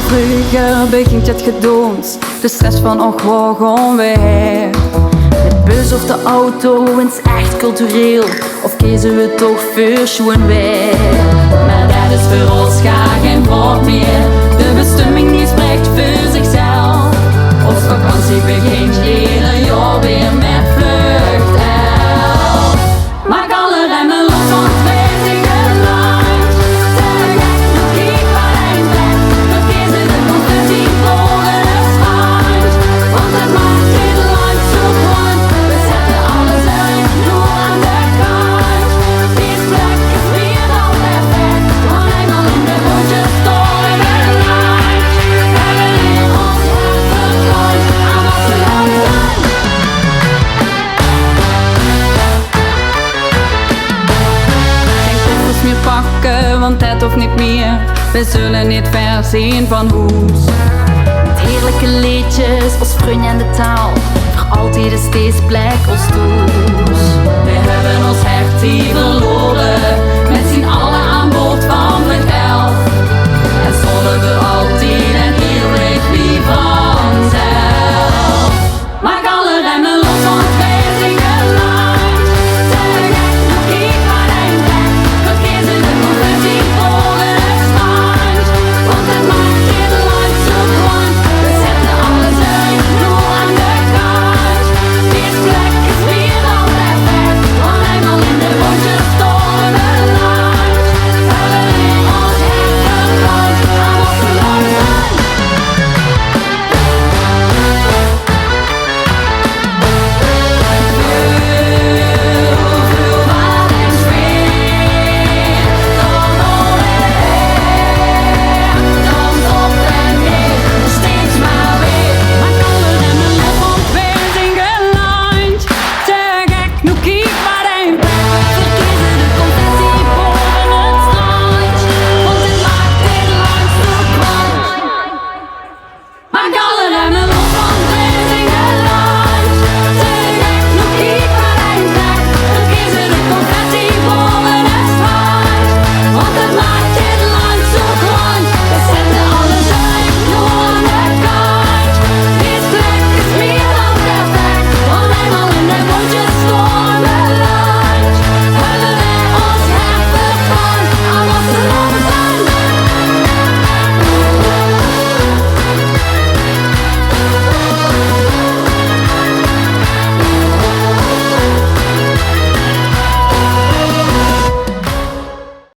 Vroeger begint het gedons, de stress van och waar gaan we heen. Met bus of de auto, is echt cultureel, of kiezen we toch voor schoon weer. Maar dat is voor ons geen woord meer, de bestemming die spreekt voor zichzelf. Ons vakantie begint ieder jaar weer met Vlucht. Maak alle remmen los, want wij zijn geland. Zeg echt, nog kijk waar hij bent, nog kiezen de confetti vlogen het strand. Want het maakt dit land zo rond, we zetten alles uit, nur aan de kant. Deze plek is meer dan perfect, want eenmaal in de bootjes door in het land. Hebben hier ons hart verkloot, aan vastelaovend. Meer pakken, want het hoeft niet meer. We zullen niet ver zien van huis. Met heerlijke liedjes als vrienden en de taal, voor altijd is deze plek ons thuis. We hebben ons hart hier verloren, met z'n allen aan boord van Vlucht. En zullen we